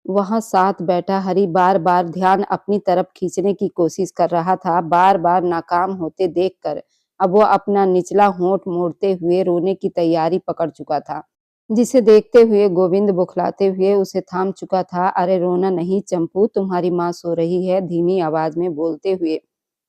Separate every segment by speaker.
Speaker 1: वहां साथ बैठा हरि बार बार ध्यान अपनी तरफ खींचने की कोशिश कर रहा था। बार बार नाकाम होते देखकर अब वो अपना निचला होंठ मोड़ते हुए रोने की तैयारी पकड़ चुका था। जिसे देखते हुए गोविंद बुखलाते हुए उसे थाम चुका था। अरे रोना नहीं चंपू, तुम्हारी माँ सो रही है, धीमी आवाज में बोलते हुए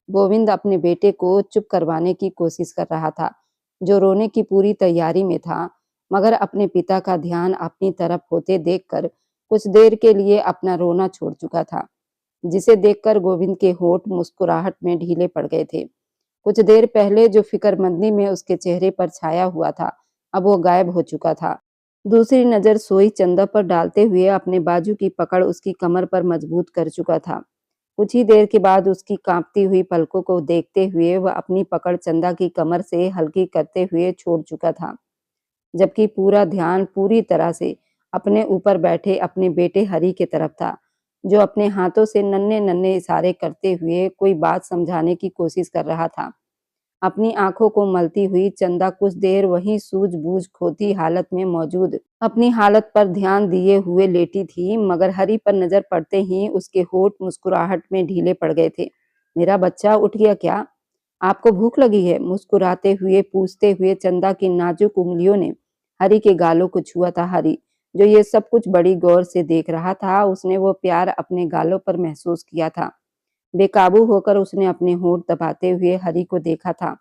Speaker 1: गोविंद अपने बेटे को चुप करवाने की कोशिश कर रहा था, जो रोने की पूरी तैयारी में था। मगर अपने पिता का ध्यान अपनी तरफ होते देखकर कुछ देर के लिए अपना रोना छोड़ चुका था, जिसे देखकर गोविंद के होंठ मुस्कुराहट में ढीले पड़ गए थे। कुछ देर पहले जो फिक्रमंदी में उसके चेहरे पर छाया हुआ था, अब वो गायब हो चुका था। दूसरी नजर सोई चंदा पर डालते हुए अपने बाजू की पकड़ उसकी कमर पर मजबूत कर चुका था। कुछ ही देर के बाद उसकी कांपती हुई पलकों को देखते हुए वह अपनी पकड़ चंदा की कमर से हल्की करते हुए छोड़ चुका था, जबकि पूरा ध्यान पूरी तरह से अपने ऊपर बैठे अपने बेटे हरि की तरफ था, जो अपने हाथों से नन्हे नन्हे इशारे करते हुए कोई बात समझाने की कोशिश कर रहा था। अपनी आंखों को मलती हुई चंदा कुछ देर वहीं सूझबूझ खोती हालत में मौजूद अपनी हालत पर ध्यान दिए हुए लेटी थी, मगर हरि पर नजर पड़ते ही उसके होंठ मुस्कुराहट में ढीले पड़ गए थे। मेरा बच्चा उठ गया क्या? आपको भूख लगी है? मुस्कुराते हुए पूछते हुए चंदा की नाजुक उंगलियों ने हरि के गालों को छुआ था। हरि, जो ये सब कुछ बड़ी गौर से देख रहा था, उसने वो प्यार अपने गालों पर महसूस किया था। बेकाबू होकर उसने अपने होंठ दबाते हुए हरि को देखा था।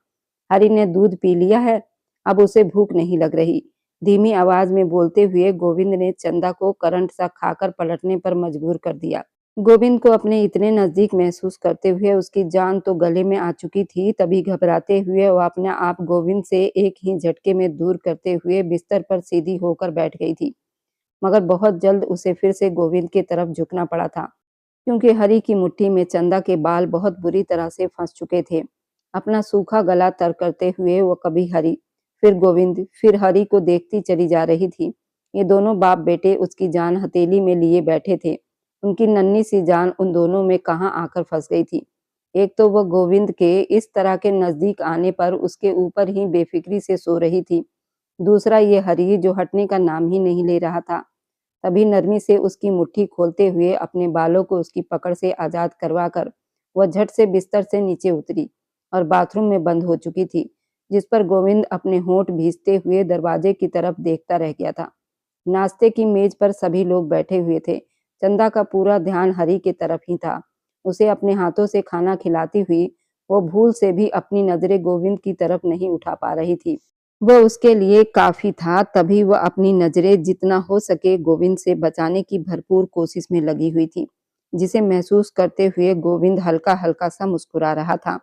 Speaker 1: हरि ने दूध पी लिया है, अब उसे भूख नहीं लग रही। धीमी आवाज में बोलते हुए गोविंद ने चंदा को करंट सा खाकर पलटने पर मजबूर कर दिया। गोविंद को अपने इतने नजदीक महसूस करते हुए उसकी जान तो गले में आ चुकी थी। तभी घबराते हुए वह अपने आप गोविंद से एक ही झटके में दूर करते हुए बिस्तर पर सीधी होकर बैठ गई थी। मगर बहुत जल्द उसे फिर से गोविंद की तरफ झुकना पड़ा था, क्योंकि हरि की मुट्ठी में चंदा के बाल बहुत बुरी तरह से फंस चुके थे। अपना सूखा गला तर करते हुए वो कभी हरि, फिर गोविंद, फिर हरि को देखती चली जा रही थी। ये दोनों बाप बेटे उसकी जान हथेली में लिए बैठे थे। उनकी नन्ही सी जान उन दोनों में कहाँ आकर फंस गई थी। एक तो वह गोविंद के इस तरह के नजदीक आने पर उसके ऊपर ही बेफिक्री से सो रही थी। दूसरा ये हरि, जो हटने का नाम ही नहीं ले रहा था। तभी नरमी से उसकी मुट्ठी खोलते हुए अपने बालों को उसकी पकड़ से आजाद करवाकर वह झट से बिस्तर से नीचे उतरी और बाथरूम में बंद हो चुकी थी, जिस पर गोविंद अपने होंठ भींचते हुए दरवाजे की तरफ देखता रह गया था। नाश्ते की मेज पर सभी लोग बैठे हुए थे। चंदा का पूरा ध्यान हरि की तरफ ही था। उसे अपने हाथों से खाना खिलाती हुई वो भूल से भी अपनी नजरें गोविंद की तरफ नहीं उठा पा रही थी। वह उसके लिए काफी था। तभी वह अपनी नजरें जितना हो सके गोविंद से बचाने की भरपूर कोशिश में लगी हुई थी, जिसे महसूस करते हुए गोविंद हल्का हल्का सा मुस्कुरा रहा था।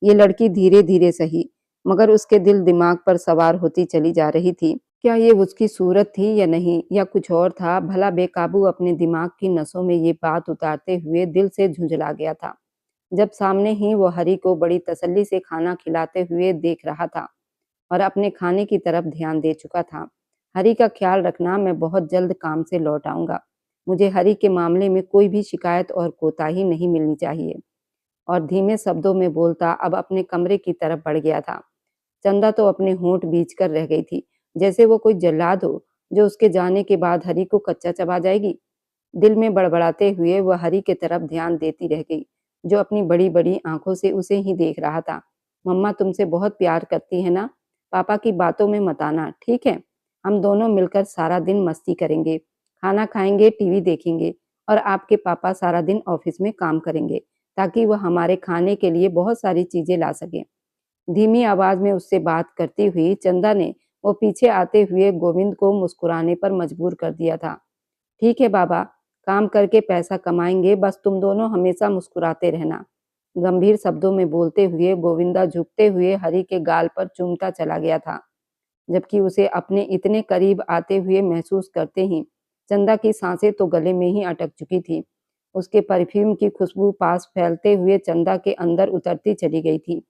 Speaker 1: ये लड़की धीरे धीरे सही, मगर उसके दिल दिमाग पर सवार होती चली जा रही थी। क्या ये उसकी सूरत थी या नहीं, या कुछ और था? भला बेकाबू अपने दिमाग की नसों में ये बात उतारते हुए दिल से झुंझला गया था, जब सामने ही वो हरि को बड़ी तसल्ली से खाना खिलाते हुए देख रहा था और अपने खाने की तरफ ध्यान दे चुका था। हरि का ख्याल रखना, मैं बहुत जल्द काम से लौट आऊंगा। मुझे हरि के मामले में कोई भी शिकायत और कोताही नहीं मिलनी चाहिए। और धीमे शब्दों में बोलता अब अपने कमरे की तरफ बढ़ गया था। चंदा तो अपने होंठ बीच कर रह गई थी, जैसे वो कोई जल्लाद हो जो उसके जाने के बाद हरि को कच्चा चबा जाएगी। दिल में बड़बड़ाते हुए वह हरि की तरफ ध्यान देती रह गई, जो अपनी बड़ी बड़ी आंखों से उसे ही देख रहा था। मम्मा तुमसे बहुत प्यार करती है ना? पापा की बातों में मत आना, ठीक है? हम दोनों मिलकर सारा दिन मस्ती करेंगे, खाना खाएंगे, टीवी देखेंगे, और आपके पापा सारा दिन ऑफिस में काम करेंगे, ताकि वह हमारे खाने के लिए बहुत सारी चीजें ला सके। धीमी आवाज में उससे बात करती हुई चंदा ने वो पीछे आते हुए गोविंद को मुस्कुराने पर मजबूर कर दिया था। ठीक है बाबा, काम करके पैसा कमाएंगे, बस तुम दोनों हमेशा मुस्कुराते रहना। गंभीर शब्दों में बोलते हुए गोविंदा झुकते हुए हरि के गाल पर चूमता चला गया था, जबकि उसे अपने इतने करीब आते हुए महसूस करते ही चंदा की सांसें तो गले में ही अटक चुकी थी। उसके परफ्यूम की खुशबू पास फैलते हुए चंदा के अंदर उतरती चली गई थी,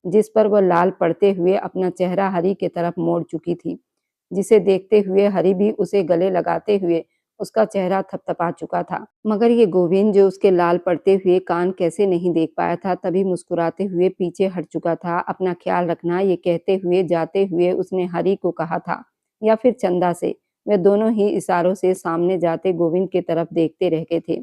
Speaker 1: जिस पर वह लाल पड़ते हुए अपना चेहरा हरि की तरफ मोड़ चुकी थी, जिसे देखते हुए हरि भी उसे गले लगाते हुए उसका चेहरा थपथपा चुका था। मगर ये गोविंद, जो उसके लाल पड़ते हुए कान कैसे नहीं देख पाया था, तभी मुस्कुराते हुए पीछे हट चुका था। अपना ख्याल रखना, ये कहते हुए जाते हुए उसने हरि को कहा था, या फिर चंदा से, वे दोनों ही इशारों से सामने जाते गोविंद की तरफ देखते रह गए थे।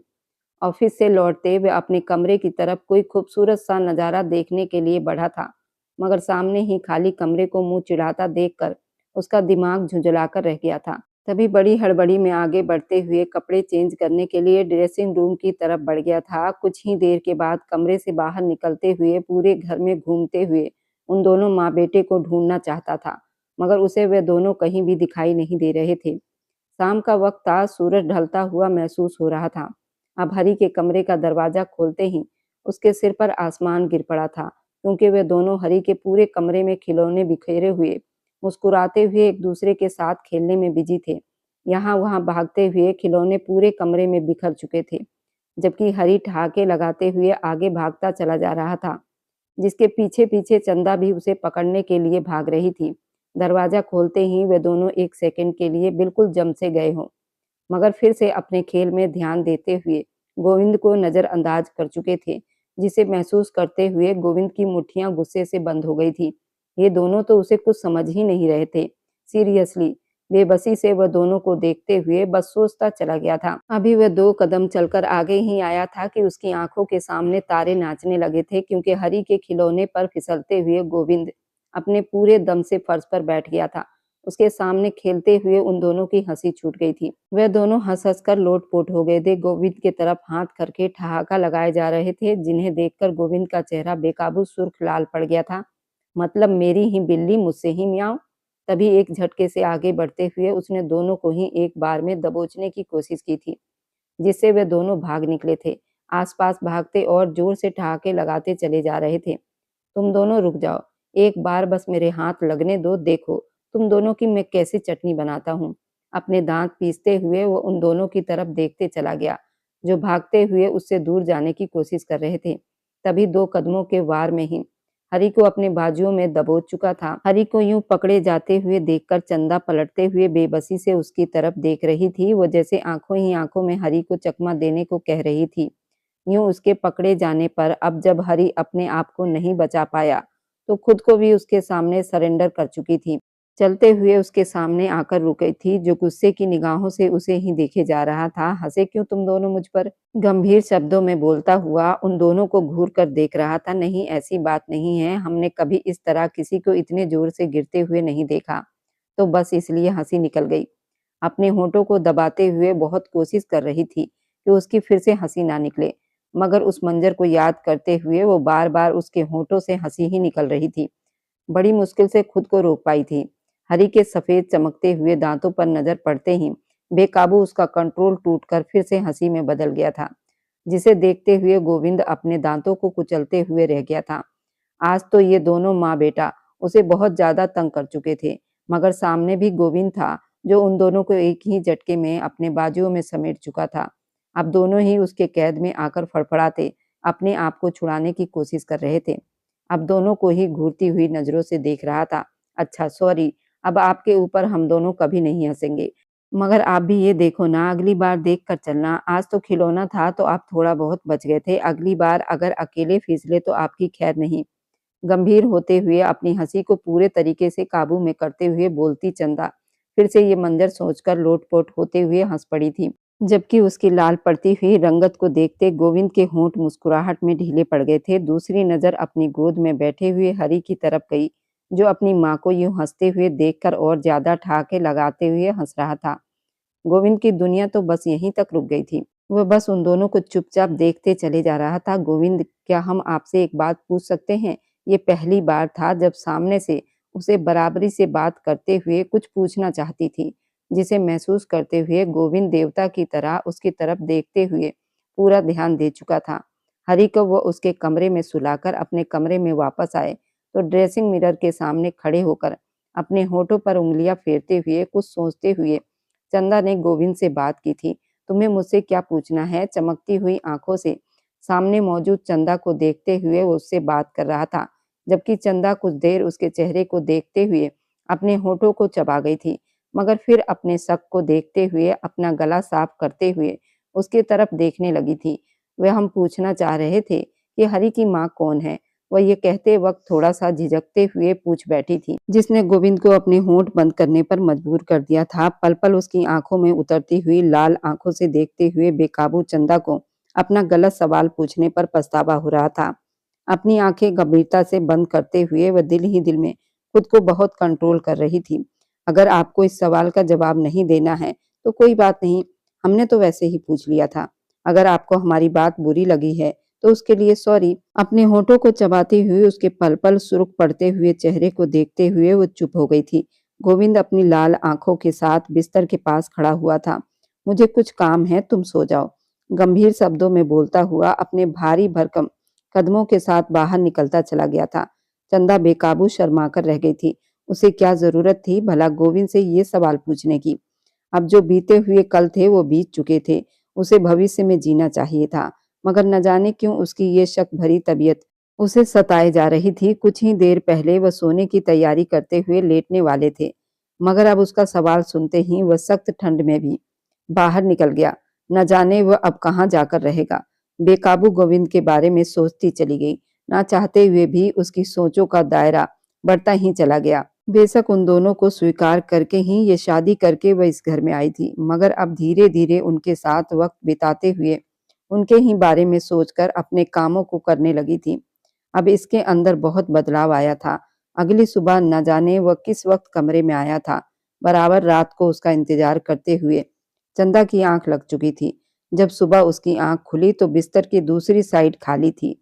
Speaker 1: ऑफिस से लौटते वे अपने कमरे की तरफ कोई खूबसूरत सा नजारा देखने के लिए बढ़ा था, मगर सामने ही खाली कमरे को मुंह चिढ़ाता देखकर उसका दिमाग झुंझलाकर रह गया था। तभी बड़ी हड़बड़ी में आगे बढ़ते हुए कपड़े चेंज करने के लिए ड्रेसिंग रूम की तरफ बढ़ गया था। कुछ ही देर के बाद कमरे से बाहर निकलते हुए पूरे घर में घूमते हुए उन दोनों माँ बेटे को ढूंढना चाहता था, मगर उसे वे दोनों कहीं भी दिखाई नहीं दे रहे थे। शाम का वक्त था, सूरज ढलता हुआ महसूस हो रहा था। अब हरी के कमरे का दरवाजा खोलते ही उसके सिर पर आसमान गिर पड़ा था, क्योंकि वे दोनों हरी के पूरे कमरे में खिलौने बिखेरे हुए मुस्कुराते हुए एक दूसरे के साथ खेलने में बिजी थे। यहाँ वहाँ भागते हुए खिलौने पूरे कमरे में बिखर चुके थे, जबकि हरी ठहाके लगाते हुए आगे भागता चला जा रहा था, जिसके पीछे पीछे चंदा भी उसे पकड़ने के लिए भाग रही थी। दरवाजा खोलते ही वे दोनों एक सेकंड के लिए बिल्कुल जम से गए हों, मगर फिर से अपने खेल में ध्यान देते हुए गोविंद को नजरअंदाज कर चुके थे, जिसे महसूस करते हुए गोविंद की मुट्ठियां गुस्से से बंद हो गई थी। ये दोनों तो उसे कुछ समझ ही नहीं रहे थे। सीरियसली बेबसी से वह दोनों को देखते हुए बस सोचता चला गया था। अभी वह 2 कदम चलकर आगे ही आया था कि उसकी आंखों के सामने तारे नाचने लगे थे, क्योंकि हरी के खिलौने पर फिसलते हुए गोविंद अपने पूरे दम से फर्श पर बैठ गया था। उसके सामने खेलते हुए उन दोनों की हंसी छूट गई थी। वे दोनों हंस-हंस कर लोट-पोट हो गए थे। गोविंद की तरफ हाथ करके ठहाका लगाए जा रहे थे, जिन्हें देखकर गोविंद का चेहरा बेकाबू सुर्ख लाल पड़ गया था। मतलब मेरी ही बिल्ली मुझसे ही मियाऊं। तभी एक झटके से आगे बढ़ते हुए उसने दोनों को ही एक बार में दबोचने की कोशिश की थी, जिससे वे दोनों भाग निकले थे। आसपास भागते और जोर से ठहाके लगाते चले जा रहे थे। तुम दोनों रुक जाओ, एक बार बस मेरे हाथ लगने दो, देखो तुम दोनों की मैं कैसे चटनी बनाता हूँ। अपने दांत पीसते हुए वो उन दोनों की तरफ देखते चला गया, जो भागते हुए उससे दूर जाने की कोशिश कर रहे थे। तभी 2 कदमों के वार में ही हरी को अपने बाजुओं में दबोच चुका था। हरी को यूं पकड़े जाते हुए देखकर चंदा पलटते हुए बेबसी से उसकी तरफ देख रही थी। वो जैसे आंखों ही आंखों में हरी को चकमा देने को कह रही थी। यूं उसके पकड़े जाने पर अब जब हरी अपने आप को नहीं बचा पाया, तो खुद को भी उसके सामने सरेंडर कर चुकी थी। चलते हुए उसके सामने आकर रुक गई थी, जो गुस्से की निगाहों से उसे ही देखे जा रहा था। हंसे क्यों तुम दोनों मुझ पर? गंभीर शब्दों में बोलता हुआ उन दोनों को घूर कर देख रहा था। नहीं, ऐसी बात नहीं है, हमने कभी इस तरह किसी को इतने जोर से गिरते हुए नहीं देखा, तो बस इसलिए हंसी निकल गई। अपने होठों को दबाते हुए बहुत कोशिश कर रही थी कि उसकी फिर से हंसी ना निकले, मगर उस मंजर को याद करते हुए वो बार-बार उसके होठों से हंसी ही निकल रही थी। बड़ी मुश्किल से खुद को रोक पाई थी। हरी के सफेद चमकते हुए दांतों पर नजर पड़ते ही बेकाबू उसका कंट्रोल टूटकर फिर से हंसी में बदल गया था, जिसे देखते हुए गोविंद अपने दांतों को कुचलते हुए रह गया था। आज तो ये दोनों माँ बेटा उसे बहुत ज्यादा तंग कर चुके थे, मगर सामने भी गोविंद था, जो उन दोनों को एक ही झटके में अपने बाजुओं में समेट चुका था। अब दोनों ही उसके कैद में आकर फड़फड़ाते अपने आप को छुड़ाने की कोशिश कर रहे थे। अब दोनों को ही घूरती हुई नजरों से देख रहा था। अच्छा सॉरी, अब आपके ऊपर हम दोनों कभी नहीं हंसेंगे, मगर आप भी ये देखो ना, अगली बार देख कर चलना। आज तो खिलौना था तो आप थोड़ा बहुत बच गए थे, अगली बार अगर अकेले फिसले तो आपकी खैर नहीं। गंभीर होते हुए अपनी हंसी को पूरे तरीके से काबू में करते हुए बोलती चंदा फिर से ये मंजर सोचकर लोटपोट होते हुए हंस पड़ी थी, जबकि उसकी लाल पड़ती हुई रंगत को देखते गोविंद के होंठ मुस्कुराहट में ढीले पड़ गए थे। दूसरी नजर अपनी गोद में बैठे हुए हरी की तरफ गई, जो अपनी माँ को यूं हंसते हुए देखकर और ज्यादा ठहाके लगाते हुए हंस रहा था। गोविंद की दुनिया तो बस यहीं तक रुक गई थी। वह बस उन दोनों को चुपचाप देखते चले जा रहा था। गोविंद, क्या हम आपसे एक बात पूछ सकते हैं? ये पहली बार था जब सामने से उसे बराबरी से बात करते हुए कुछ पूछना चाहती थी, जिसे महसूस करते हुए गोविंद देवता की तरह उसकी तरफ देखते हुए पूरा ध्यान दे चुका था। हरि को वो उसके कमरे में सुलाकर अपने कमरे में वापस आए, तो ड्रेसिंग मिरर के सामने खड़े होकर अपने होठों पर उंगलियां फेरते हुए कुछ सोचते हुए चंदा ने गोविंद से बात की थी। तुम्हें मुझसे क्या पूछना है? चमकती हुई आंखों से सामने मौजूद चंदा को देखते हुए वो उससे बात कर रहा था, जबकि चंदा कुछ देर उसके चेहरे को देखते हुए अपने होठों को चबा गई थी, मगर फिर अपने शक को देखते हुए अपना गला साफ करते हुए उसकी तरफ देखने लगी थी। वह हम पूछना चाह रहे थे कि हरि की माँ कौन है? वह ये कहते वक्त थोड़ा सा झिझकते हुए पूछ बैठी थी, जिसने गोविंद को अपने होंठ बंद करने पर मजबूर कर दिया था। पल पल उसकी आंखों में उतरती हुई लाल आंखों से देखते हुए बेकाबू चंदा को अपना गलत सवाल पूछने पर पछतावा हो रहा था। अपनी आंखें गंभीरता से बंद करते हुए वह दिल ही दिल में खुद को बहुत कंट्रोल कर रही थी। अगर आपको इस सवाल का जवाब नहीं देना है तो कोई बात नहीं, हमने तो वैसे ही पूछ लिया था। अगर आपको हमारी बात बुरी लगी है तो उसके लिए सॉरी। अपने होठों को चबाती हुई उसके पल पल सुर्ख पड़ते हुए चेहरे को देखते हुए वो चुप हो गई थी। गोविंद अपनी लाल आंखों के साथ बिस्तर के पास खड़ा हुआ था। मुझे कुछ काम है, तुम सो जाओ, गंभीर शब्दों में बोलता हुआ अपने भारी भरकम कदमों के साथ बाहर निकलता चला गया था। चंदा बेकाबू शर्माकर रह गई थी। उसे क्या जरूरत थी भला गोविंद से ये सवाल पूछने की। अब जो बीते हुए कल थे वो बीत चुके थे। उसे भविष्य में जीना चाहिए था, मगर न जाने क्यों उसकी ये शक भरी तबीयत उसे सताए जा रही थी। कुछ ही देर पहले वह सोने की तैयारी करते हुए लेटने वाले थे, मगर अब उसका सवाल सुनते ही वह सख्त ठंड में भी बाहर निकल गया। न जाने वह अब कहाँ जाकर रहेगा। बेकाबू गोविंद के बारे में सोचती चली गई। ना चाहते हुए भी उसकी सोचों का दायरा बढ़ता ही चला गया। बेशक उन दोनों को स्वीकार करके ही ये शादी करके वह इस घर में आई थी, मगर अब धीरे धीरे उनके साथ वक्त बिताते हुए उनके ही बारे में सोचकर अपने कामों को करने लगी थी। अब इसके अंदर बहुत बदलाव आया था। अगली सुबह न जाने वह किस वक्त कमरे में आया था। बराबर रात को उसका इंतजार करते हुए चंदा की आंख लग चुकी थी। जब सुबह उसकी आंख खुली तो बिस्तर की दूसरी साइड खाली थी।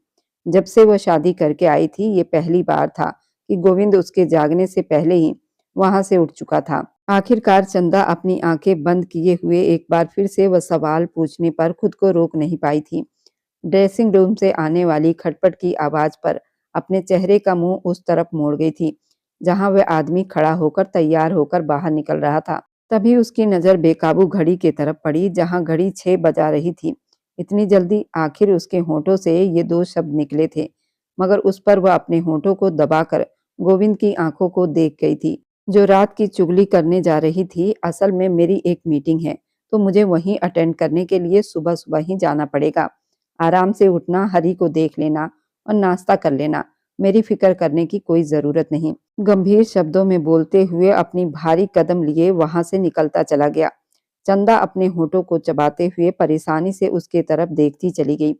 Speaker 1: जब से वह शादी करके आई थी ये पहली बार था कि गोविंद उसके जागने से पहले ही वहां से उठ चुका था। आखिरकार चंदा अपनी आंखें बंद किए हुए एक बार फिर से वह सवाल पूछने पर खुद को रोक नहीं पाई थी। ड्रेसिंग रूम से आने वाली खटपट की आवाज पर अपने चेहरे का मुंह उस तरफ मोड़ गई थी जहां वह आदमी खड़ा होकर तैयार होकर बाहर निकल रहा था। तभी उसकी नजर बेकाबू घड़ी की तरफ पड़ी जहां घड़ी 6 बजा रही थी। इतनी जल्दी? आखिर उसके होठों से ये दो शब्द निकले थे, मगर उस पर वह अपने होठों को दबाकर गोविंद की आंखों को देख गई थी, जो रात की चुगली करने जा रही थी। असल में मेरी एक मीटिंग है, तो मुझे वहीं अटेंड करने के लिए सुबह सुबह ही जाना पड़ेगा। आराम से उठना, हरी को देख लेना और नाश्ता कर लेना। मेरी फिक्र करने की कोई जरूरत नहीं। गंभीर शब्दों में बोलते हुए अपनी भारी कदम लिए वहां से निकलता चला गया। चंदा अपने होठों को चबाते हुए परेशानी से उसके तरफ देखती चली गई।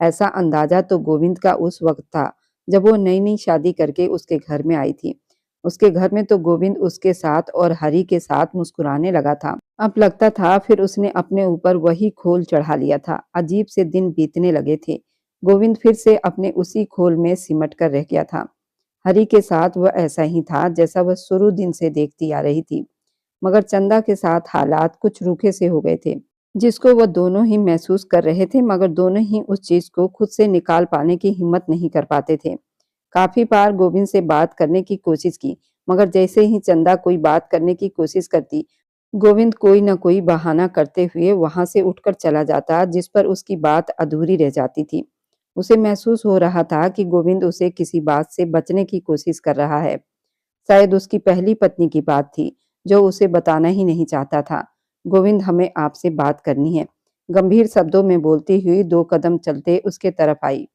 Speaker 1: ऐसा अंदाजा तो गोविंद का उस वक्त था जब वो नई नई शादी करके उसके घर में आई थी। उसके घर में तो गोविंद उसके साथ और हरी के साथ मुस्कुराने लगा था। अब लगता था फिर उसने अपने ऊपर वही खोल चढ़ा लिया था। अजीब से दिन बीतने लगे थे। गोविंद फिर से अपने उसी खोल में सिमट कर रह गया था। हरी के साथ वह ऐसा ही था जैसा वह शुरू दिन से देखती आ रही थी, मगर चंदा के साथ हालात कुछ रूखे से हो गए थे, जिसको वह दोनों ही महसूस कर रहे थे, मगर दोनों ही उस चीज को खुद से निकाल पाने की हिम्मत नहीं कर पाते थे। काफी बार गोविंद से बात करने की कोशिश की, मगर जैसे ही चंदा कोई बात करने की कोशिश करती, गोविंद कोई न कोई बहाना करते हुए वहां से उठकर चला जाता, जिस पर उसकी बात अधूरी रह जाती थी। उसे महसूस हो रहा था कि गोविंद उसे किसी बात से बचने की कोशिश कर रहा है। शायद उसकी पहली पत्नी की बात थी, जो उसे बताना ही नहीं चाहता था। गोविंद, हमें आपसे बात करनी है, गंभीर शब्दों में बोलती हुई 2 कदम चलते उसके तरफ आई,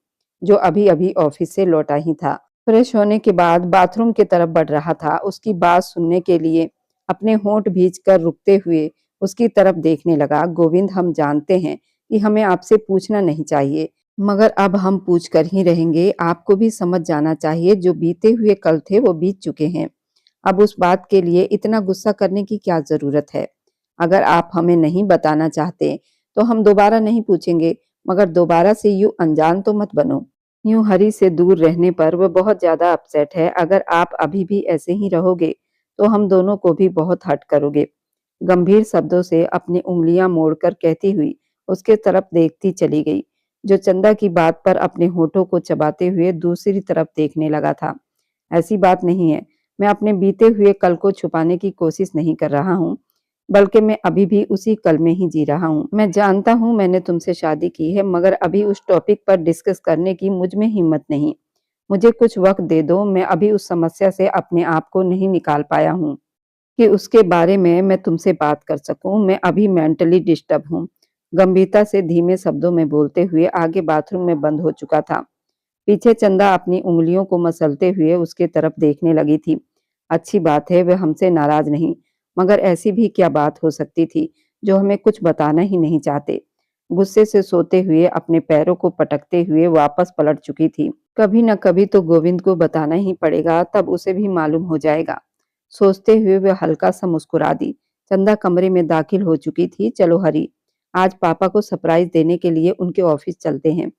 Speaker 1: जो अभी अभी ऑफिस से लौटा ही था। फ्रेश होने के बाद बाथरूम की तरफ बढ़ रहा था। उसकी बात सुनने के लिए अपने होंठ भींच कर रुकते हुए उसकी तरफ देखने लगा। गोविंद, हम जानते हैं कि हमें आपसे पूछना नहीं चाहिए, मगर अब हम पूछ कर ही रहेंगे। आपको भी समझ जाना चाहिए, जो बीते हुए कल थे वो बीत चुके हैं। अब उस बात के लिए इतना गुस्सा करने की क्या जरूरत है? अगर आप हमें नहीं बताना चाहते तो हम दोबारा नहीं पूछेंगे, मगर दोबारा से यूं अनजान तो मत बनो। यूं हरी से दूर रहने पर वह बहुत ज्यादा अपसेट है। अगर आप अभी भी ऐसे ही रहोगे तो हम दोनों को भी बहुत हर्ट करोगे। गंभीर शब्दों से अपनी उंगलियां मोड़कर कहती हुई उसके तरफ देखती चली गई, जो चंदा की बात पर अपने होठों को चबाते हुए दूसरी तरफ देखने लगा था। ऐसी बात नहीं है, मैं अपने बीते हुए कल को छुपाने की कोशिश नहीं कर रहा हूँ, बल्कि मैं अभी भी उसी कल में ही जी रहा हूँ। मैं जानता हूँ मैंने तुमसे शादी की है, मगर अभी उस टॉपिक पर डिस्कस करने की मुझ में हिम्मत नहीं। मुझे कुछ वक्त दे दो। मैं अभी उस समस्या से अपने आप को नहीं निकाल पाया हूँ कि उसके बारे में मैं तुमसे बात कर सकूं। मैं अभी मेंटली डिस्टर्ब हूँ। गंभीरता से धीमे शब्दों में बोलते हुए आगे बाथरूम में बंद हो चुका था। पीछे चंदा अपनी उंगलियों को मसलते हुए उसके तरफ देखने लगी थी। अच्छी बात है, वे हमसे नाराज नहीं, मगर ऐसी भी क्या बात हो सकती थी जो हमें कुछ बताना ही नहीं चाहते। गुस्से से सोते हुए अपने पैरों को पटकते हुए वापस पलट चुकी थी। कभी न कभी तो गोविंद को बताना ही पड़ेगा, तब उसे भी मालूम हो जाएगा। सोचते हुए वे हल्का सा मुस्कुरा दी। चंदा कमरे में दाखिल हो चुकी थी। चलो हरी, आज पापा को सरप्राइज देने के लिए उनके ऑफिस चलते हैं।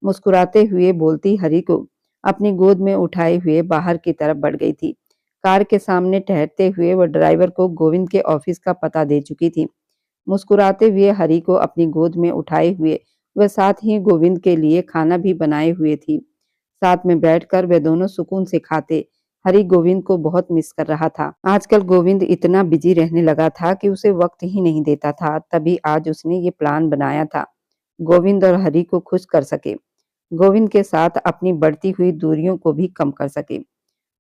Speaker 1: मुस्कुराते हुए बोलती हरी को अपनी गोद में उठाए हुए बाहर की तरफ बढ़ गई थी। कार के सामने ठहरते हुए वह ड्राइवर को गोविंद के ऑफिस का पता दे चुकी थी। मुस्कुराते हुए हरी को अपनी गोद में उठाए हुए वह साथ ही गोविंद के लिए खाना भी बनाए हुए थी। साथ में बैठकर वे दोनों सुकून से खाते। हरी गोविंद को बहुत मिस कर रहा था। आजकल गोविंद इतना बिजी रहने लगा था कि उसे वक्त ही नहीं देता था। तभी आज उसने ये प्लान बनाया था, गोविंद और हरी को खुश कर सके, गोविंद के साथ अपनी बढ़ती हुई दूरियों को भी कम कर सके।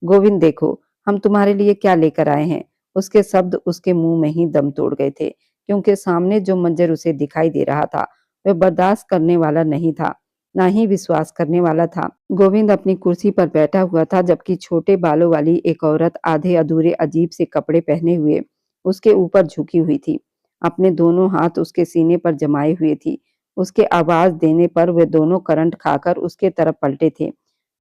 Speaker 1: गोविंद देखो, हम तुम्हारे लिए क्या लेकर आए हैं। उसके शब्द उसके मुंह में ही दम तोड़ गए थे, क्योंकि सामने जो मंजर उसे दिखाई दे रहा था वह बर्दाश्त करने वाला नहीं था, ना ही विश्वास करने वाला था। गोविंद अपनी कुर्सी पर बैठा हुआ था, जबकि छोटे बालों वाली एक औरत आधे अधूरे अजीब से कपड़े पहने हुए उसके ऊपर झुकी हुई थी। अपने दोनों हाथ उसके सीने पर जमाए हुए थी। उसके आवाज देने पर वे दोनों करंट खाकर उसके तरफ पलटे थे,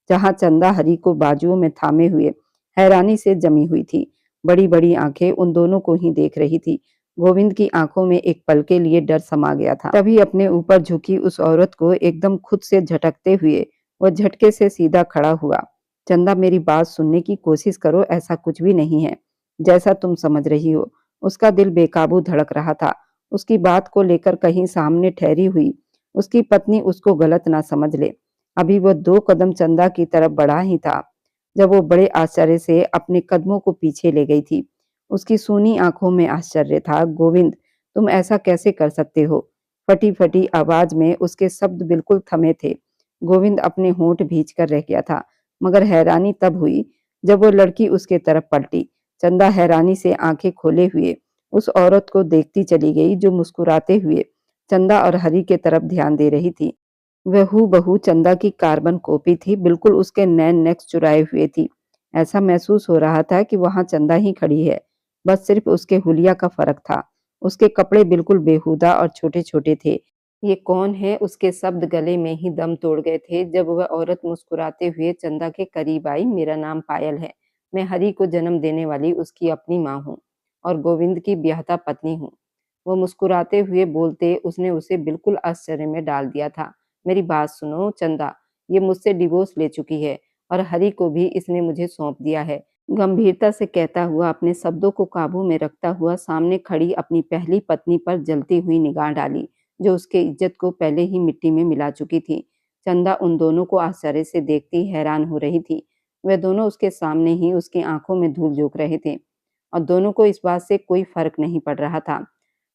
Speaker 1: जहां चंदा हरी को बाजुओं में थामे हुए हैरानी से जमी हुई थी। बड़ी-बड़ी आंखें उन दोनों को ही देख रही थी। गोविंद की आंखों में एक पल के लिए डर समा गया था। तभी अपने ऊपर झुकी उस औरत को एकदम खुद से झटकते हुए वह झटके से सीधा खड़ा हुआ। चंदा, मेरी बात सुनने की कोशिश करो, ऐसा कुछ भी नहीं है जैसा तुम समझ रही हो। उसका दिल बेकाबू धड़क रहा था। उसकी बात को लेकर कहीं सामने ठहरी हुई उसकी पत्नी उसको गलत ना समझ ले। अभी वह 2 कदम चंदा की तरफ बढ़ा ही था, जब वो बड़े आश्चर्य से अपने कदमों को पीछे ले गई थी। उसकी सूनी आंखों में आश्चर्य था। गोविंद, तुम ऐसा कैसे कर सकते हो? फटी-फटी आवाज में उसके शब्द बिल्कुल थमे थे। गोविंद अपने होंठ भींचकर रह गया था, मगर हैरानी तब हुई जब वो लड़की उसके तरफ पलटी। चंदा हैरानी से आंखें खोले हुए उस औरत को देखती चली गई, जो मुस्कुराते हुए चंदा और हरी के तरफ ध्यान दे रही थी। वह हूबहू चंदा की कार्बन कॉपी थी, बिल्कुल उसके नैन नेक्स चुराए हुए थी। ऐसा महसूस हो रहा था कि वहां चंदा ही खड़ी है, बस सिर्फ उसके हुलिया का फर्क था। उसके कपड़े बिल्कुल बेहुदा और छोटे-छोटे थे। ये कौन है? उसके शब्द गले में ही दम तोड़ गए थे जब वह औरत मुस्कुराते हुए चंदा के करीब आई। मेरा नाम पायल है। मैं हरी को जन्म देने वाली उसकी अपनी माँ हूँ और गोविंद की ब्याहता पत्नी हूँ। वो मुस्कुराते हुए बोलते उसने उसे बिल्कुल आश्चर्य में डाल दिया था। मेरी बात सुनो चंदा, ये मुझसे डिवोर्स ले चुकी है और हरी को भी इसने मुझे सौंप दिया है। गंभीरता से कहता हुआ, अपने शब्दों को काबू में रखता हुआ सामने खड़ी अपनी पहली पत्नी पर जलती हुई निगाह डाली, जो उसके इज्जत को पहले ही मिट्टी में मिला चुकी थी। चंदा उन दोनों को आश्चर्य से देखती हैरान हो रही थी। वे दोनों उसके सामने ही उसकी आंखों में धूल झोंक रहे थे और दोनों को इस बात से कोई फर्क नहीं पड़ रहा था।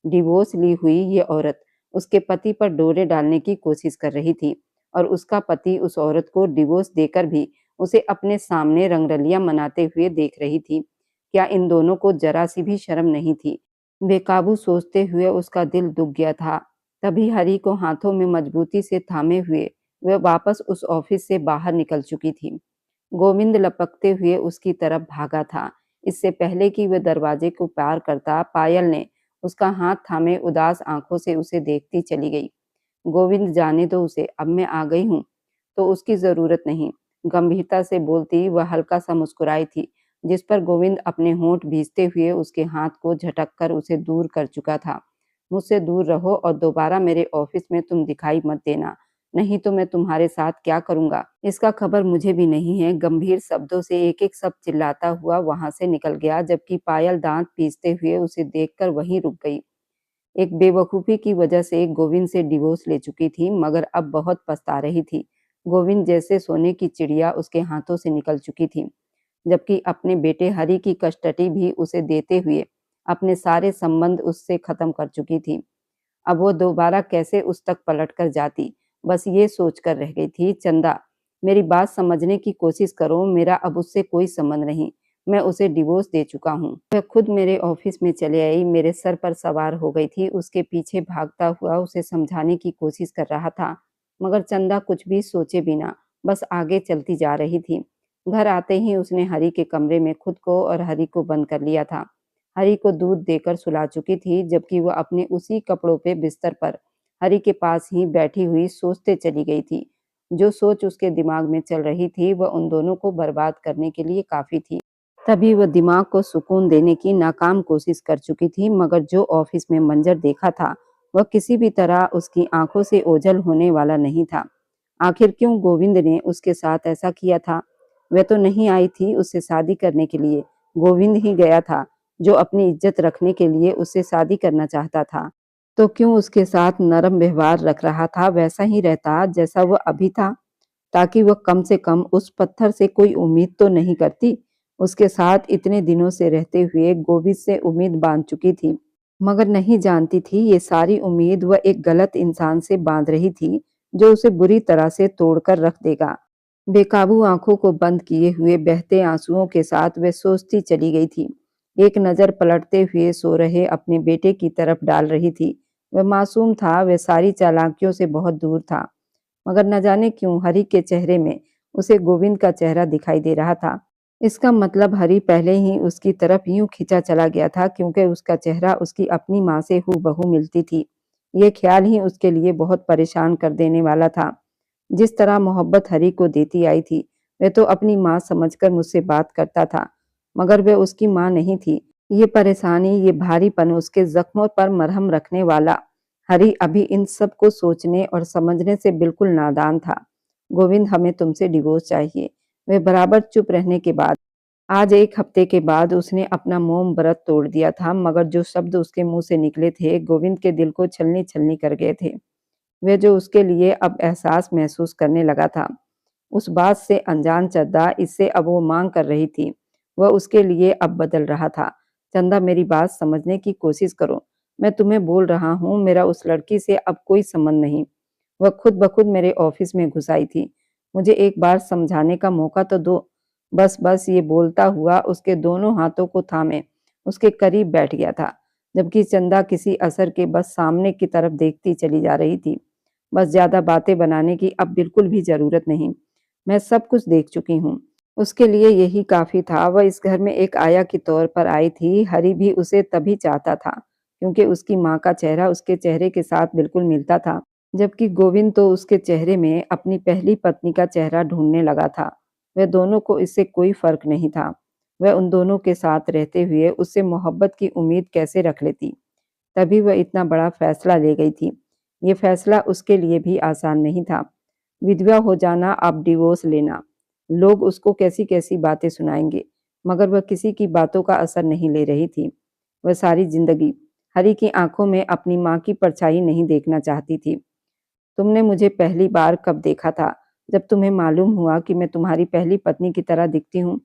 Speaker 1: डिवोर्स ली हुई ये औरत उसके पति पर डोरे डालने की कोशिश कर रही थी और उसका पति उस औरत को डिवोर्स देकर भी उसे अपने सामने रंगरलियां मनाते हुए देख रही थी। क्या इन दोनों को जरा सी भी शर्म नहीं थी? बेकाबू सोचते हुए उसका दिल दुख गया था। तभी हरी को हाथों में मजबूती से थामे हुए वह वापस उस ऑफिस से बाहर निकल चुकी थी। गोविंद लपकते हुए उसकी तरफ भागा था। इससे पहले कि वह दरवाजे को पार करता, पायल ने उसका हाथ थामे उदास आंखों से उसे देखती चली गई। गोविंद, जाने दो उसे, अब मैं आ गई हूँ तो उसकी जरूरत नहीं, गंभीरता से बोलती वह हल्का सा मुस्कुराई थी, जिस पर गोविंद अपने होंठ भींचते हुए उसके हाथ को झटक कर उसे दूर कर चुका था। मुझसे दूर रहो और दोबारा मेरे ऑफिस में तुम दिखाई मत देना, नहीं तो मैं तुम्हारे साथ क्या करूंगा इसका खबर मुझे भी नहीं है। गंभीर शब्दों से एक एक शब्द चिल्लाता हुआ वहां से निकल गया, जबकि पायल दांत पीसते हुए उसे देखकर वहीं रुक गई। एक बेवकूफी की वजह से गोविंद से डिवोर्स ले चुकी थी, मगर अब बहुत पछता रही थी। गोविंद जैसे सोने की चिड़िया उसके हाथों से निकल चुकी थी, जबकि अपने बेटे हरि की कस्टडी भी उसे देते हुए अपने सारे संबंध उससे खत्म कर चुकी थी। अब वो दोबारा कैसे उस तक पलट कर जाती, बस ये सोचकर रह गई थी। चंदा, मेरी बात समझने की कोशिश करो, मेरा अब उससे कोई संबंध नहीं, मैं उसे डिवोर्स दे चुका हूँ। वह खुद मेरे ऑफिस में चले आई, मेरे सर पर सवार हो गई थी, उसके पीछे भागता हुआ उसे समझाने की कोशिश कर रहा था, मगर चंदा कुछ भी सोचे बिना बस आगे चलती जा रही थी। घर आते ही उसने हरी के कमरे में खुद को और हरी को बंद कर लिया था। हरी को दूध देकर सुला चुकी थी, जबकि वह अपने उसी कपड़ों पे बिस्तर पर हरी के पास ही बैठी हुई सोचते चली गई थी। जो सोच उसके दिमाग में चल रही थी, वह उन दोनों को बर्बाद करने के लिए काफ़ी थी। तभी वह दिमाग को सुकून देने की नाकाम कोशिश कर चुकी थी, मगर जो ऑफिस में मंजर देखा था, वह किसी भी तरह उसकी आंखों से ओझल होने वाला नहीं था। आखिर क्यों गोविंद ने उसके साथ ऐसा किया था? वह तो नहीं आई थी उससे शादी करने के लिए, गोविंद ही गया था, जो अपनी इज्जत रखने के लिए उससे शादी करना चाहता था। तो क्यों उसके साथ नरम व्यवहार रख रहा था, वैसा ही रहता जैसा वह अभी था, ताकि वह कम से कम उस पत्थर से कोई उम्मीद तो नहीं करती। उसके साथ इतने दिनों से रहते हुए गोविंद से उम्मीद बांध चुकी थी, मगर नहीं जानती थी ये सारी उम्मीद वह एक गलत इंसान से बांध रही थी, जो उसे बुरी तरह से तोड़कर रख देगा। बेकाबू आंखों को बंद किए हुए बहते आंसुओं के साथ वह सोचती चली गई थी। एक नजर पलटते हुए सो रहे अपने बेटे की तरफ डाल रही थी। वह मासूम था, वह सारी चालाकियों से बहुत दूर था, मगर न जाने क्यों हरी के चेहरे में उसे गोविंद का चेहरा दिखाई दे रहा था। इसका मतलब हरी पहले ही उसकी तरफ यूं खिंचा चला गया था, क्योंकि उसका चेहरा उसकी अपनी माँ से हूबहू मिलती थी। ये ख्याल ही उसके लिए बहुत परेशान कर देने वाला था। जिस तरह मोहब्बत हरी को देती आई थी, वह तो अपनी माँ समझकर मुझसे बात करता था, मगर वह उसकी माँ नहीं थी। ये परेशानी, ये भारीपन उसके जख्मों पर मरहम रखने वाला हरी अभी इन सब को सोचने और समझने से बिल्कुल नादान था। गोविंद, हमें तुमसे डिवोर्स चाहिए। वह बराबर चुप रहने के बाद आज 1 हफ्ते के बाद उसने अपना मौन व्रत तोड़ दिया था, मगर जो शब्द उसके मुंह से निकले थे, गोविंद के दिल को छलनी-छलनी कर गए थे। वह जो उसके लिए अब एहसास महसूस करने लगा था, उस बात से अनजान चंदा इससे अब वो मांग कर रही थी, वह उसके लिए अब बदल रहा था। चंदा, मेरी बात समझने की कोशिश करो। मैं तुम्हें बोल रहा हूँ, मेरा उस लड़की से अब कोई संबंध नहीं। वह खुद ब खुद मेरे ऑफिस में घुस आई थी। मुझे एक बार समझाने का मौका तो दो। बस बस, ये बोलता हुआ उसके दोनों हाथों को थामे उसके करीब बैठ गया था, जबकि चंदा किसी असर के बस सामने की तरफ देखती चली जा रही थी। बस, ज्यादा बातें बनाने की अब बिल्कुल भी जरूरत नहीं। मैं सब कुछ देख चुकी हूँ। उसके लिए यही काफी था। वह इस घर में एक आया के तौर पर आई थी। हरी भी उसे तभी चाहता था, क्योंकि उसकी माँ का चेहरा उसके चेहरे के साथ बिल्कुल मिलता था, जबकि गोविंद तो उसके चेहरे में अपनी पहली पत्नी का चेहरा ढूंढने लगा था। वह दोनों को इससे कोई फर्क नहीं था। वह उन दोनों के साथ रहते हुए उससे मोहब्बत की उम्मीद कैसे रख लेती। तभी वह इतना बड़ा फैसला ले गई थी। ये फैसला उसके लिए भी आसान नहीं था। विधवा हो जाना, अब डिवोर्स लेना। लोग उसको कैसी-कैसी बातें सुनाएंगे, मगर वह किसी की बातों का असर नहीं ले रही थी। वह सारी जिंदगी हरी की आंखों में अपनी माँ की परछाई नहीं देखना चाहती थी। तुमने मुझे पहली बार कब देखा था? जब तुम्हें मालूम हुआ कि मैं तुम्हारी पहली पत्नी की तरह दिखती हूँ।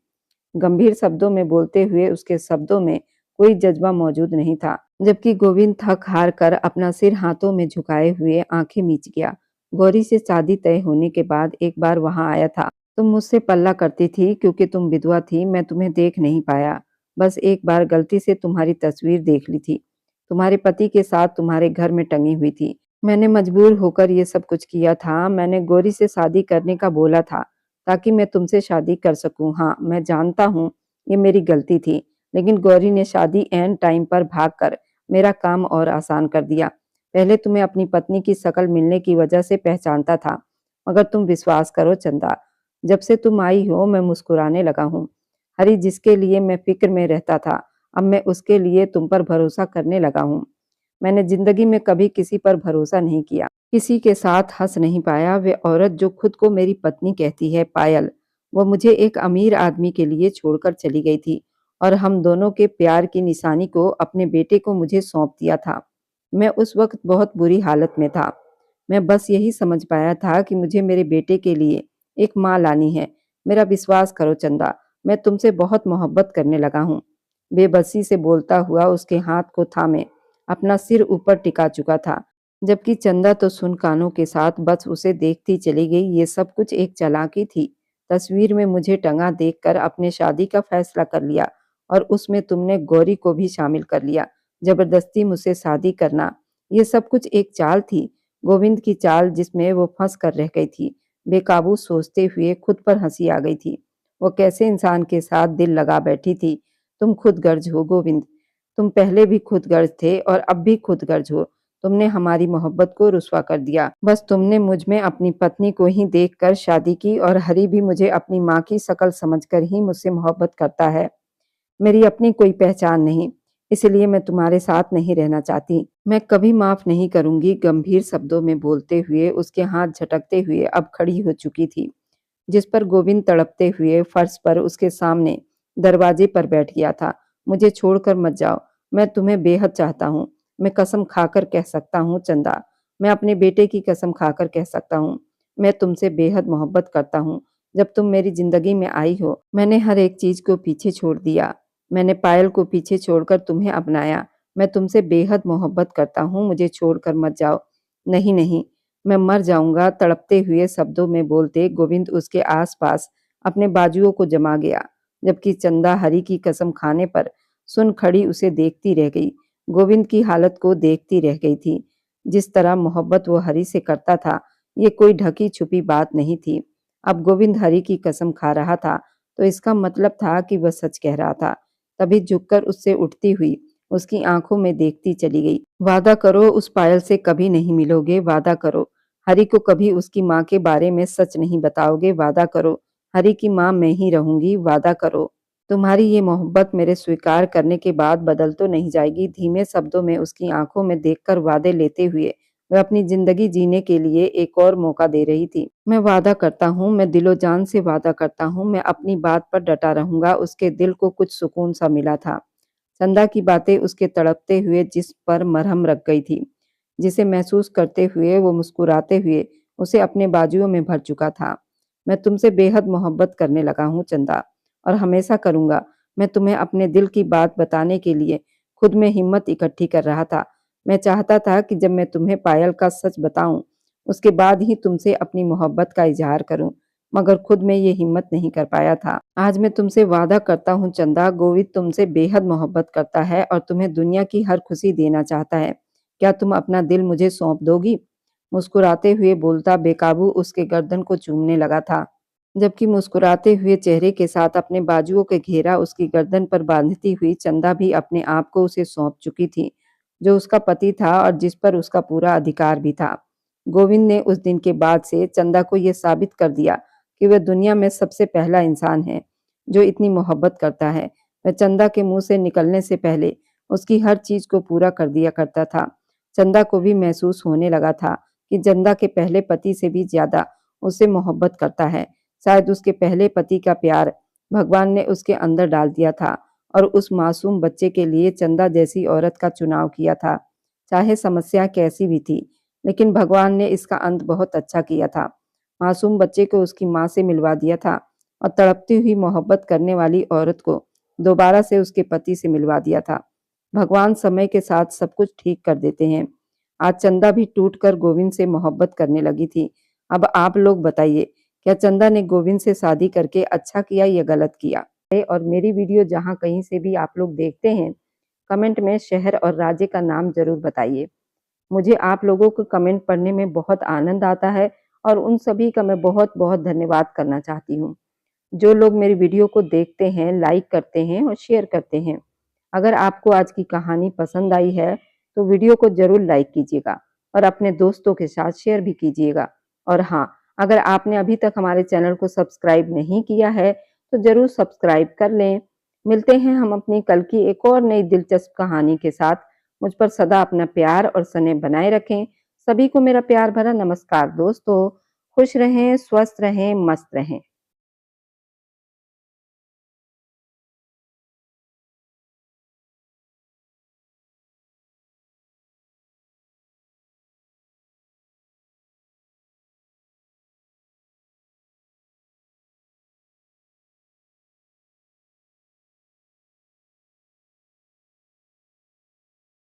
Speaker 1: गंभीर शब्दों में बोलते हुए उसके शब्दों में कोई जज्बा मौजूद नहीं था, जबकि गोविंद थक हार कर अपना सिर हाथों में झुकाए हुए आंखें मीच गया। गौरी से शादी तय होने के बाद एक बार वहां आया था। तुम मुझसे पल्ला करती थी, क्योंकि तुम विधवा थी, मैं तुम्हें देख नहीं पाया। बस एक बार गलती से तुम्हारी तस्वीर देख ली थी। तुम्हारे पति के साथ तुम्हारे घर में टंगी हुई थी। मैंने मजबूर होकर ये सब कुछ किया था। मैंने गौरी से शादी करने का बोला था, ताकि मैं तुमसे शादी कर सकूं। हाँ, मैं जानता हूँ ये मेरी गलती थी, लेकिन गौरी ने शादी एन टाइम पर भागकर मेरा काम और आसान कर दिया। पहले तुम्हें अपनी पत्नी की शक्ल मिलने की वजह से पहचानता था, मगर तुम विश्वास करो चंदा, जब से तुम आई हो मैं मुस्कुराने लगा हूँ। हरी, जिसके लिए मैं फिक्र में रहता था, अब मैं उसके लिए तुम पर भरोसा करने लगा हूँ। मैंने जिंदगी में कभी किसी पर भरोसा नहीं किया, किसी के साथ हंस नहीं पाया। वे औरत जो खुद को मेरी पत्नी कहती है, पायल, वो मुझे एक अमीर आदमी के लिए छोड़कर चली गई थी, और हम दोनों के प्यार की निशानी को, अपने बेटे को, मुझे सौंप दिया था। मैं उस वक्त बहुत बुरी हालत में था। मैं बस यही समझ पाया था कि मुझे मेरे बेटे के लिए एक माँ लानी है। मेरा विश्वास करो चंदा, मैं तुमसे बहुत मोहब्बत करने लगा हूँ। बेबसी से बोलता हुआ उसके हाथ को थामे अपना सिर ऊपर टिका चुका था, जबकि चंदा तो सुन कानों के साथ बस उसे देखती चली गई। ये सब कुछ एक चालाकी थी। तस्वीर में मुझे टंगा देखकर अपने शादी का फैसला कर लिया, और उसमें तुमने गौरी को भी शामिल कर लिया। जबरदस्ती मुझसे शादी करना, ये सब कुछ एक चाल थी, गोविंद की चाल, जिसमें वो फंस कर रह गई थी। बेकाबू सोचते हुए खुद पर हंसी आ गई थी। वो कैसे इंसान के साथ दिल लगा बैठी थी। तुम खुदगर्ज हो गोविंद। तुम पहले भी खुदगर्ज थे और अब भी खुदगर्ज हो। तुमने हमारी मोहब्बत को रुस्वा कर दिया। बस तुमने मुझ में अपनी पत्नी को ही देखकर शादी की और हरी भी मुझे अपनी माँ की शक्ल समझकर ही मुझसे मोहब्बत करता है। मेरी अपनी कोई पहचान नहीं, इसलिए मैं तुम्हारे साथ नहीं रहना चाहती। मैं कभी माफ नहीं करूंगी। गंभीर शब्दों में बोलते हुए उसके हाथ झटकते हुए अब खड़ी हो चुकी थी, जिस पर गोविंद तड़पते हुए फर्श पर उसके सामने दरवाजे पर बैठ गया था। मुझे छोड़कर मत जाओ। मैं तुम्हें बेहद चाहता हूँ। मैं कसम खाकर कह सकता हूँ चंदा, मैं अपने बेटे की कसम खाकर कह सकता हूँ, मैं तुमसे बेहद मोहब्बत करता हूँ। जब तुम मेरी जिंदगी में आई हो, मैंने हर एक चीज को पीछे छोड़ दिया। मैंने पायल को पीछे छोड़कर तुम्हें अपनाया। मैं तुमसे बेहद मोहब्बत करता हूँ, मुझे छोड़कर मत जाओ। नहीं नहीं, मैं मर जाऊंगा। तड़पते हुए शब्दों में बोलते गोविंद उसके आसपास अपने बाजुओं को जमा गया, जबकि चंदा हरी की कसम खाने पर सुन खड़ी उसे देखती रह गई। गोविंद की हालत को देखती रह गई थी। जिस तरह मोहब्बत वो हरी से करता था, ये कोई ढकी छुपी बात नहीं थी। अब गोविंद हरी की कसम खा रहा था, तो इसका मतलब था कि वह सच कह रहा था। तभी झुककर उससे उठती हुई उसकी आंखों में देखती चली गई। वादा करो उस पायल से कभी नहीं मिलोगे। वादा करो हरी को कभी उसकी माँ के बारे में सच नहीं बताओगे। वादा करो हरी की माँ मैं ही रहूंगी। वादा करो तुम्हारी ये मोहब्बत मेरे स्वीकार करने के बाद बदल तो नहीं जाएगी। धीमे शब्दों में उसकी आंखों में देखकर वादे लेते हुए वह अपनी जिंदगी जीने के लिए एक और मौका दे रही थी। मैं वादा करता हूँ, मैं दिलो जान से वादा करता हूँ, मैं अपनी बात पर डटा रहूंगा। उसके दिल को कुछ सुकून सा मिला था। चंदा की बातें उसके तड़पते हुए जिस पर मरहम रख गई थी, जिसे महसूस करते हुए वो मुस्कुराते हुए उसे अपने बाजुओं में भर चुका था। मैं तुमसे बेहद मोहब्बत करने लगा हूँ चंदा, और हमेशा करूंगा। मैं तुम्हें अपने दिल की बात बताने के लिए खुद में हिम्मत इकट्ठी कर रहा था। मैं चाहता था कि जब मैं तुम्हें पायल का सच बताऊं, उसके बाद ही तुमसे अपनी मोहब्बत का इजहार करूं, मगर खुद में ये हिम्मत नहीं कर पाया था। आज मैं तुमसे वादा करता हूँ चंदा, गोविंद तुमसे बेहद मोहब्बत करता है और तुम्हें दुनिया की हर खुशी देना चाहता है। क्या तुम अपना दिल मुझे सौंप दोगी? मुस्कुराते हुए बोलता बेकाबू उसके गर्दन को चूमने लगा था, जबकि मुस्कुराते हुए चेहरे के साथ अपने बाजुओं के घेरा उसकी गर्दन पर बांधती हुई चंदा भी अपने आप को उसे सौंप चुकी थी, जो उसका पति था और जिस पर उसका पूरा अधिकार भी था। गोविंद ने उस दिन के बाद से चंदा को यह साबित कर दिया कि वह दुनिया में सबसे पहला इंसान है जो इतनी मोहब्बत करता है। वह चंदा के मुंह से निकलने से पहले उसकी हर चीज को पूरा कर दिया करता था। चंदा को भी महसूस होने लगा था कि चंदा के पहले पति से भी ज्यादा उससे मोहब्बत करता है। शायद उसके पहले पति का प्यार भगवान ने उसके अंदर डाल दिया था और उस मासूम बच्चे के लिए चंदा जैसी औरत का चुनाव किया था। चाहे समस्या कैसी भी थी, लेकिन भगवान ने इसका अंत बहुत अच्छा किया था। मासूम बच्चे को उसकी माँ से मिलवा दिया था और तड़पती हुई मोहब्बत करने वाली औरत को दोबारा से उसके पति से मिलवा दिया था। भगवान समय के साथ सब कुछ ठीक कर देते हैं। आज चंदा भी टूटकर गोविंद से मोहब्बत करने लगी थी। अब आप लोग बताइए, क्या चंदा ने गोविंद से शादी करके अच्छा किया या गलत किया? और मेरी वीडियो जहाँ कहीं से भी आप लोग देखते हैं, कमेंट में शहर और राज्य का नाम जरूर बताइए। मुझे आप लोगों को कमेंट पढ़ने में बहुत आनंद आता है और उन सभी का मैं बहुत बहुत धन्यवाद करना चाहती हूँ। जो लोग मेरी वीडियो को देखते हैं, लाइक करते हैं और शेयर करते हैं। अगर आपको आज की कहानी पसंद आई है, तो वीडियो को जरूर लाइक कीजिएगा और अपने दोस्तों के साथ शेयर भी कीजिएगा। और हाँ, अगर आपने अभी तक हमारे चैनल को सब्सक्राइब नहीं किया है, तो जरूर सब्सक्राइब कर लें। मिलते हैं हम अपनी कल की एक और नई दिलचस्प कहानी के साथ। मुझ पर सदा अपना प्यार और स्नेह बनाए रखें। सभी को मेरा प्यार भरा नमस्कार दोस्तों। खुश रहें, स्वस्थ रहें, मस्त रहें।